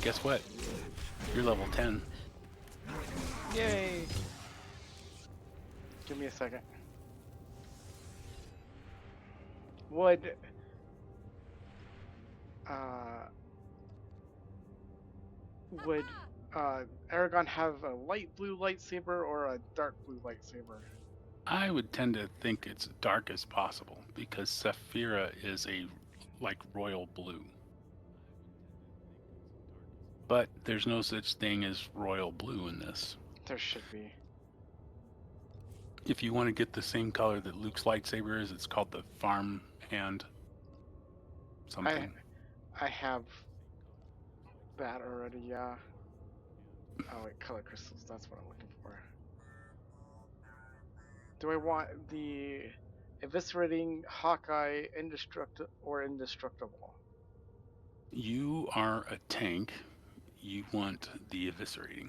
guess what? You're level 10. Yay! Give me a second. Would uh would Aragon have a light blue lightsaber or a dark blue lightsaber? I would tend to think it's dark as possible because Saphira is a like royal blue. But there's no such thing as royal blue in this. There should be. If you want to get the same color that Luke's lightsaber is, it's called the farm hand something. I have that already, yeah. Oh wait, color crystals, that's what I'm looking for. Do I want the eviscerating, Hawkeye, indestructible? You are a tank. You want the eviscerating.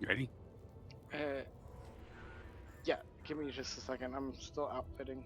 You ready? Yeah, give me just a second. I'm still outfitting.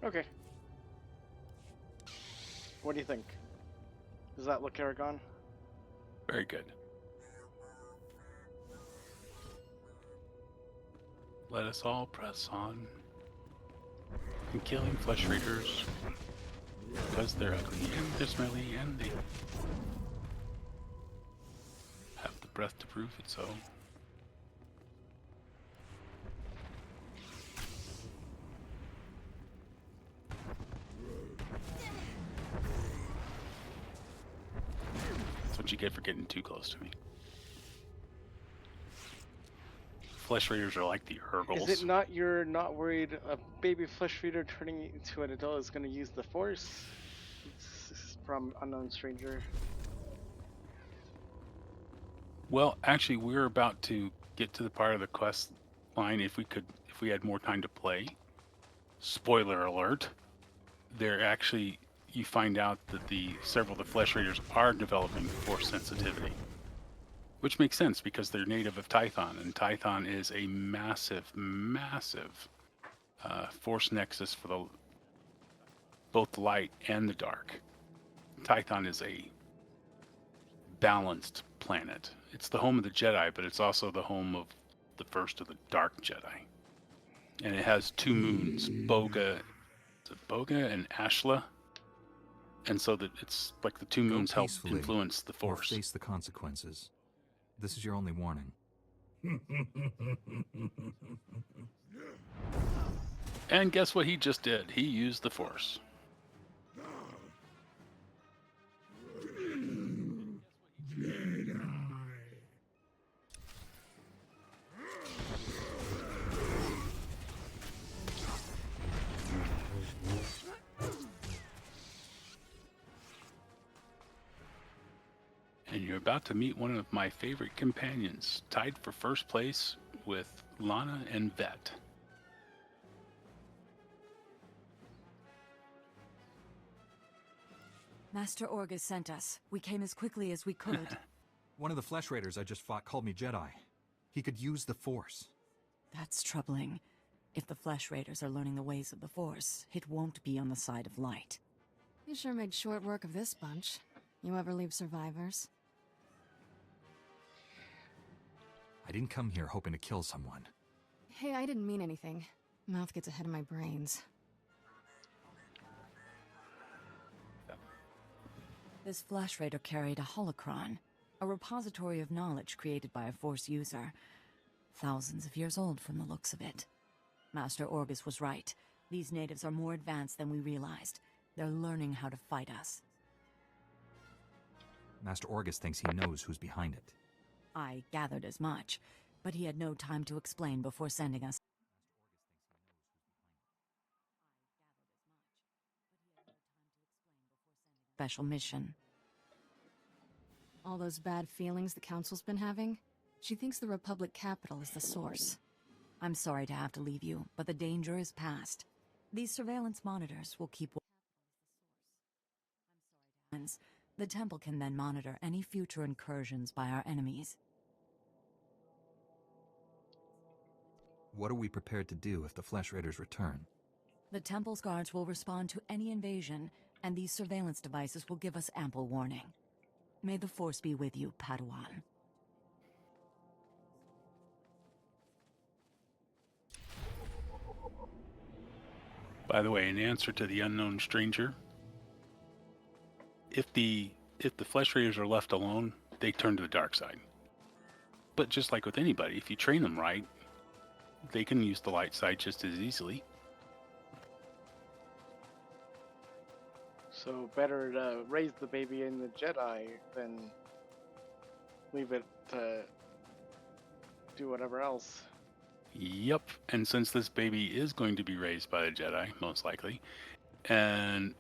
Okay. What do you think? Does that look Aragon? Very good. Let us all press on and killing flesh raiders because they're ugly and they're smelly and they have the breath to prove it so. That's what you get for getting too close to me. Flesh raiders are like the Urgles. Is it not you're not worried a baby flesh reader turning into an adult is going to use the Force? This is from Unknown Stranger. Well, actually, we're about to get to the part of the quest line if we had more time to play. Spoiler alert. You find out that several of the flesh raiders are developing force sensitivity. Which makes sense because they're native of Tython, and Tython is a massive, massive force nexus for both the light and the dark. Tython is a balanced planet. It's the home of the Jedi, but it's also the home of the first of the Dark Jedi. And it has two moons, Boga and Ashla. And so that it's like the two moons help influence the Force. Or face the consequences. This is your only warning. And guess what he just did? He used the Force. And you're about to meet one of my favorite companions, tied for first place with Lana and Vet. Master Orgus sent us. We came as quickly as we could. One of the Flesh Raiders I just fought called me Jedi. He could use the Force. That's troubling. If the Flesh Raiders are learning the ways of the Force, it won't be on the side of light. You sure made short work of this bunch. You ever leave survivors? I didn't come here hoping to kill someone. Hey, I didn't mean anything. Mouth gets ahead of my brains. This Flesh Raider carried a holocron, a repository of knowledge created by a Force user. Thousands of years old from the looks of it. Master Orgus was right. These natives are more advanced than we realized. They're learning how to fight us. Master Orgus thinks he knows who's behind it. I gathered as much, but he had no time to explain before sending us. Special mission. All those bad feelings the Council's been having? She thinks the Republic capital is the source. I'm sorry to have to leave you, but the danger is past. These surveillance monitors will keep. The temple can then monitor any future incursions by our enemies. What are we prepared to do if the Flesh Raiders return? The temple's guards will respond to any invasion, and these surveillance devices will give us ample warning. May the Force be with you, Padawan. By the way, in answer to the unknown stranger, if the Flesh Raiders are left alone, they turn to the dark side. But just like with anybody, if you train them right, they can use the light side just as easily. So better to raise the baby in the Jedi than leave it to do whatever else. Yep, and since this baby is going to be raised by a Jedi, most likely, and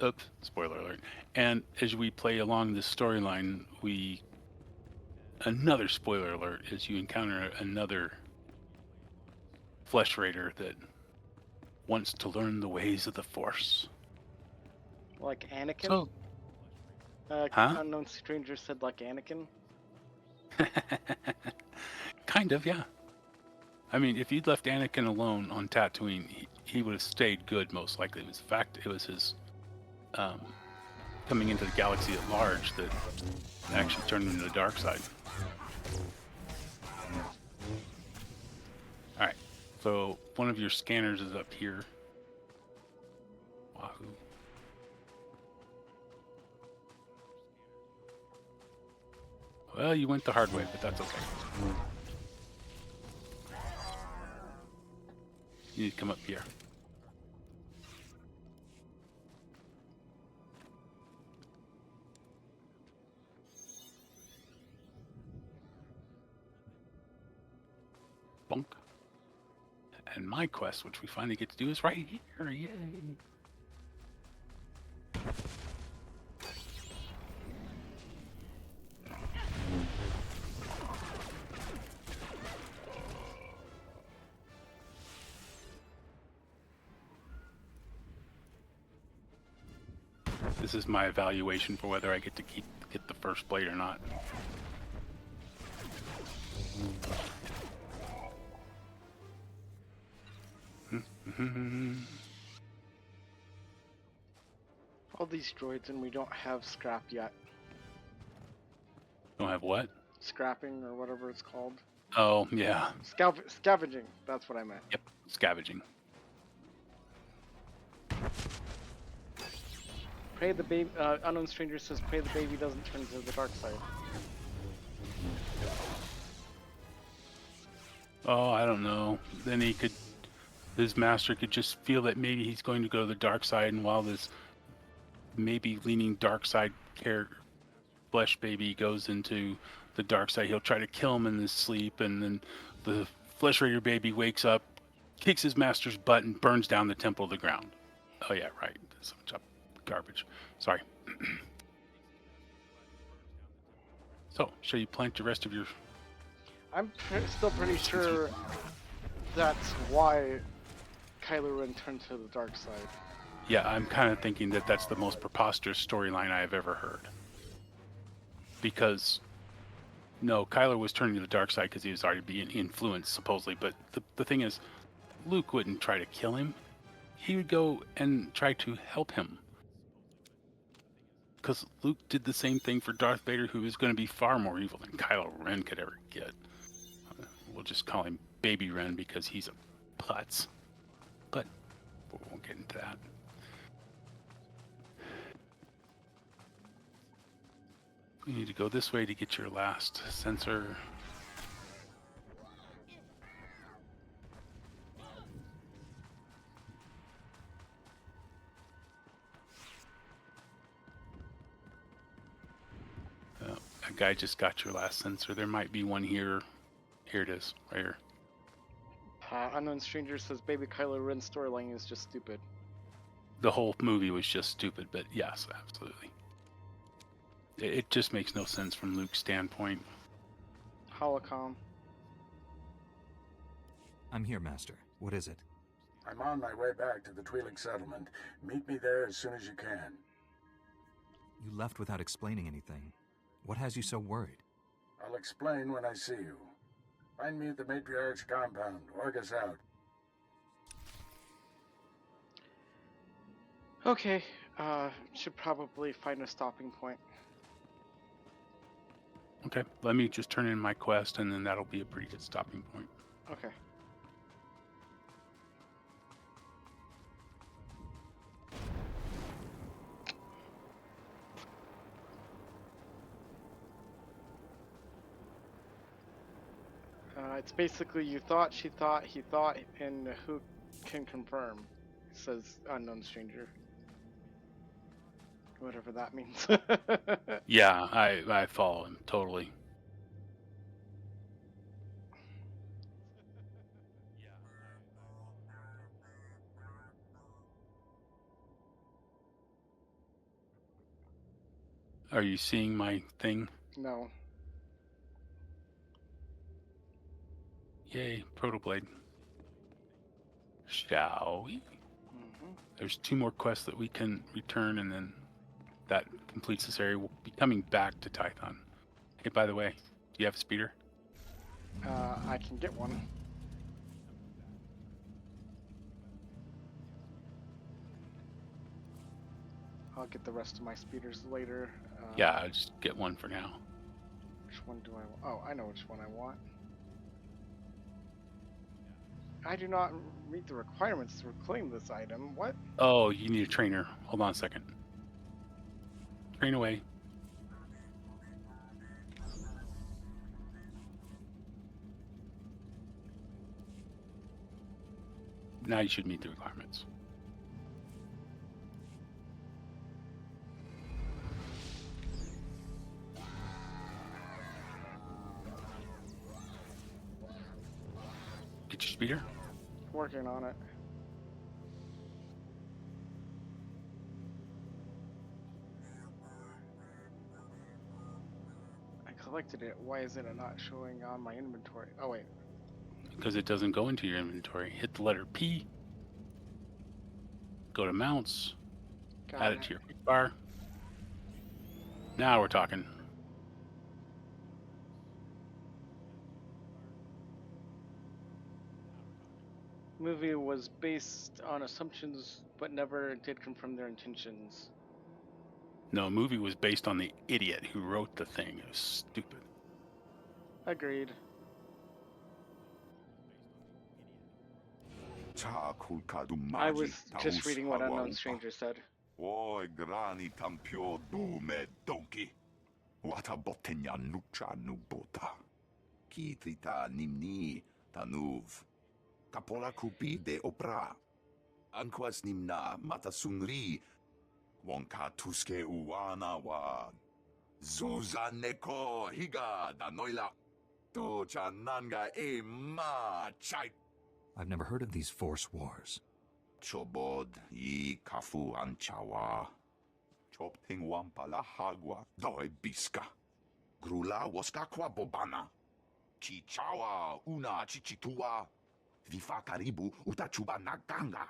oops, spoiler alert. And as we play along this storyline, another spoiler alert is you encounter another Flesh Raider that wants to learn the ways of the Force. Like Anakin? So, Unknown stranger said like Anakin? kind of, yeah. I mean, if you'd left Anakin alone on Tatooine, he would have stayed good, most likely. In fact, it was his coming into the galaxy at large that actually turned him to the dark side. Alright, so one of your scanners is up here. Wahoo. Well, you went the hard way, but that's okay. You need to come up here. Bonk. And my quest, which we finally get to do, is right here. Yay. This is my evaluation for whether I get to get the first blade or not. All these droids and we don't have scrap yet. Don't have what? Scrapping or whatever it's called. Oh, yeah. Scavenging, that's what I meant. Yep, scavenging. Pray the baby, Unknown Stranger says pray the baby doesn't turn to the dark side. Oh, I don't know. Then his master could just feel that maybe he's going to go to the dark side, and while this maybe leaning dark side flesh baby goes into the dark side, he'll try to kill him in his sleep, and then the Flesh Raider baby wakes up, kicks his master's butt, and burns down the temple to the ground. Oh yeah, right. So much garbage. Sorry. So, shall you plant the rest of your... I'm still pretty sure that's why Kylo Ren turned to the dark side. Yeah, I'm kind of thinking that that's the most preposterous storyline I have ever heard. Because, no, Kylo was turning to the dark side because he was already being influenced, supposedly. But the thing is, Luke wouldn't try to kill him. He would go and try to help him. Because Luke did the same thing for Darth Vader, who is going to be far more evil than Kylo Ren could ever get. We'll just call him Baby Ren because he's a putz. But we won't get into that. You need to go this way to get your last sensor. That guy just got your last sensor. There might be one here. Here it is, right here. Unknown Stranger says Baby Kylo Ren's storyline is just stupid. The whole movie was just stupid, but yes, absolutely. It just makes no sense from Luke's standpoint. Holocom. I'm here, Master. What is it? I'm on my way back to the Twi'lek settlement. Meet me there as soon as you can. You left without explaining anything. What has you so worried? I'll explain when I see you. Find me at the Matriarch's compound. Orgus out. Okay, should probably find a stopping point. Okay, let me just turn in my quest, and then that'll be a pretty good stopping point. Okay. It's basically you thought, she thought, he thought, and who can confirm, says Unknown Stranger. Whatever that means. Yeah, I follow him totally. Are you seeing my thing? No. Yay, Protoblade. Shall we? Mm-hmm. There's 2 more quests that we can return, and then that completes this area. We'll be coming back to Tython. Hey, by the way, do you have a speeder? I can get one. I'll get the rest of my speeders later. Yeah, I'll just get one for now. Which one do I want? Oh, I know which one I want. I do not meet the requirements to reclaim this item. What? Oh, you need a trainer. Hold on a second. Train away. Now you should meet the requirements. Get your speeder. Working on it. I collected it. Why is it not showing on my inventory? Oh, wait. Because it doesn't go into your inventory. Hit the letter P. Go to mounts. Got Add it to your quick bar. Now we're talking. Movie was based on assumptions, but never did confirm their intentions. No, movie was based on the idiot who wrote the thing. It was stupid. Agreed. I was just reading what Unknown Stranger said. Oi grani tampio dume donkey. Wata botenya nucha nubota. Kitita nimni tanuv. Kapola kupi de opra. Anquas nimna matasunri. Wonka tuske uana wa. Zuzaneko higa danoila. To chananga e ma chai. I've never heard of these Force Wars. Chobod I kafu anchawa. Chopting wampala hagwa doi biska. Grula waska kwa bobana. Chichawa una chichitua. Vifa karibu utachuba naganga.